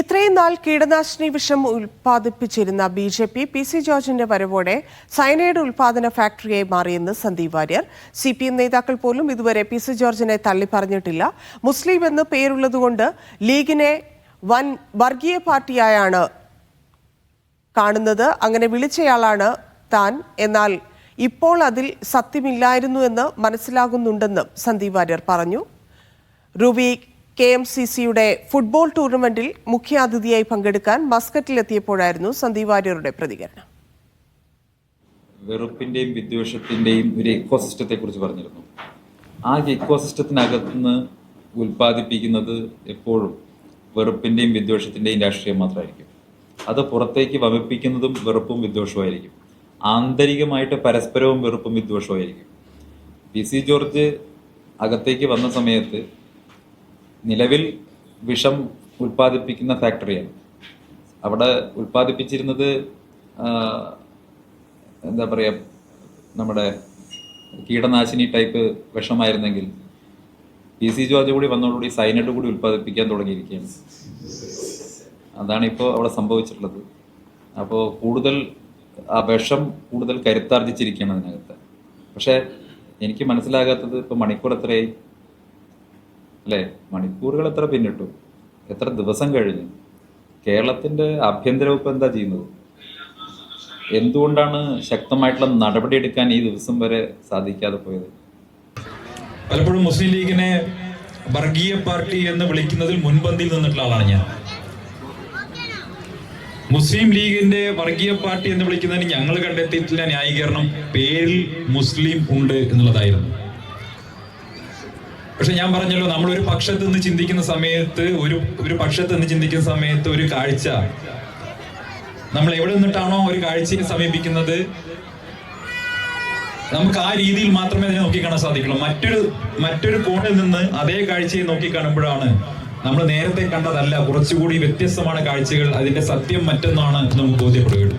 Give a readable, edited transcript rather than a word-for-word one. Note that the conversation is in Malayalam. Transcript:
ഇത്രയും നാൾ കീടനാശിനി വിഷം ഉൽപ്പാദിപ്പിച്ചിരുന്ന ബി.ജെ.പി. പി.സി. ജോർജിന്റെ വരവോടെ സയനൈഡ് ഉൽപ്പാദന ഫാക്ടറിയായി മാറിയെന്ന് സന്ദീപ് വാര്യർ. CPM നേതാക്കൾ പോലും ഇതുവരെ പി.സി. ജോർജിനെ തള്ളിപ്പറഞ്ഞിട്ടില്ല. മുസ്ലിം എന്ന് പേരുള്ളതുകൊണ്ട് ലീഗിനെ വൻ വർഗീയ പാർട്ടിയായാണ് കാണുന്നത്. അങ്ങനെ വിളിച്ചയാളാണ് താൻ. എന്നാൽ ഇപ്പോൾ അതിൽ സത്യമില്ലായിരുന്നു എന്ന് മനസ്സിലാകുന്നുണ്ടെന്ന് സന്ദീപ് വാര്യർ പറഞ്ഞു. റൂബി KMCCയുടെ ഫുട്ബോൾ ടൂർണമെന്റിൽ മുഖ്യാതിഥിയായി പങ്കെടുക്കാൻ മസ്കറ്റിലെത്തിയപ്പോഴായിരുന്നു സന്ദീപ് വാര്യരുടെ പ്രതികരണം. വെറുപ്പിന്റെയും വിദ്വേഷത്തിന്റെയും ഒരു ഇക്കോസിസ്റ്റത്തെ കുറിച്ച് പറഞ്ഞിരുന്നു. ആ ഇക്കോസിസ്റ്റത്തിനകത്തുനിന്ന് ഉൽപ്പാദിപ്പിക്കുന്നത് എപ്പോഴും വെറുപ്പിന്റെയും വിദ്വേഷത്തിന്റെയും രാഷ്ട്രീയം മാത്രമായിരിക്കും. അത് പുറത്തേക്ക് വമിപ്പിക്കുന്നതും വെറുപ്പും വിദ്വേഷവുമായിരിക്കും. ആന്തരികമായിട്ട് പരസ്പരവും വെറുപ്പും വിദ്വേഷവുമായിരിക്കും. പി.സി. ജോർജ് അകത്തേക്ക് വന്ന സമയത്ത് നിലവിൽ വിഷം ഉൽപ്പാദിപ്പിക്കുന്ന ഫാക്ടറിയാണ്. അവിടെ ഉൽപ്പാദിപ്പിച്ചിരുന്നത് എന്താ പറയുക, നമ്മുടെ കീടനാശിനി ടൈപ്പ് വിഷമായിരുന്നെങ്കിൽ പി.സി. ജോർജ് കൂടി വന്നതോടുകൂടി സൈനൈഡ് കൂടി ഉൽപ്പാദിപ്പിക്കാൻ തുടങ്ങിയിരിക്കുകയാണ്. അതാണിപ്പോൾ അവിടെ സംഭവിച്ചിട്ടുള്ളത്. അപ്പോൾ കൂടുതൽ ആ വിഷം കൂടുതൽ കരുത്താർജിച്ചിരിക്കുകയാണ് അതിനകത്ത്. പക്ഷേ എനിക്ക് മനസ്സിലാകാത്തത് ഇപ്പോൾ മണിക്കൂർ എത്രയായി അല്ലേ? മണിക്കൂറുകൾ എത്ര പിന്നിട്ടു, എത്ര ദിവസം കഴിഞ്ഞു? കേരളത്തിൻ്റെ ആഭ്യന്തര വകുപ്പ് എന്താ ചെയ്യുന്നത്? എന്തുകൊണ്ടാണ് ശക്തമായിട്ടുള്ള നടപടിയെടുക്കാൻ ഈ ദിവസം വരെ സാധിക്കാതെ പോയത്? പലപ്പോഴും മുസ്ലിം ലീഗിനെ വർഗീയ പാർട്ടി എന്ന് വിളിക്കുന്നതിൽ മുൻപന്തിയിൽ നിന്നിട്ടുള്ള ആളാണ് ഞാൻ. മുസ്ലിം ലീഗിന്റെ വർഗീയ പാർട്ടി എന്ന് വിളിക്കുന്നതിന് ഞങ്ങൾ കണ്ടെത്തിയിട്ടുള്ള ന്യായീകരണം പേരിൽ മുസ്ലിം ഉണ്ട് എന്നുള്ളതായിരുന്നു. പക്ഷെ ഞാൻ പറഞ്ഞല്ലോ, നമ്മളൊരു പക്ഷത്ത് നിന്ന് ചിന്തിക്കുന്ന സമയത്ത് ഒരു കാഴ്ച നമ്മൾ എവിടെ നിന്നിട്ടാണോ ഒരു കാഴ്ചയെ സമീപിക്കുന്നത്, നമുക്ക് ആ രീതിയിൽ മാത്രമേ അതിനെ നോക്കിക്കാണാൻ സാധിക്കുള്ളൂ. മറ്റൊരു കോണിൽ നിന്ന് അതേ കാഴ്ചയെ നോക്കിക്കാണുമ്പോഴാണ് നമ്മൾ നേരത്തെ കണ്ടതല്ല, കുറച്ചുകൂടി വ്യത്യസ്തമാണ് കാഴ്ചകൾ, അതിന്റെ സത്യം മറ്റൊന്നാണ് നമുക്ക് ബോധ്യപ്പെടുകയുള്ളൂ.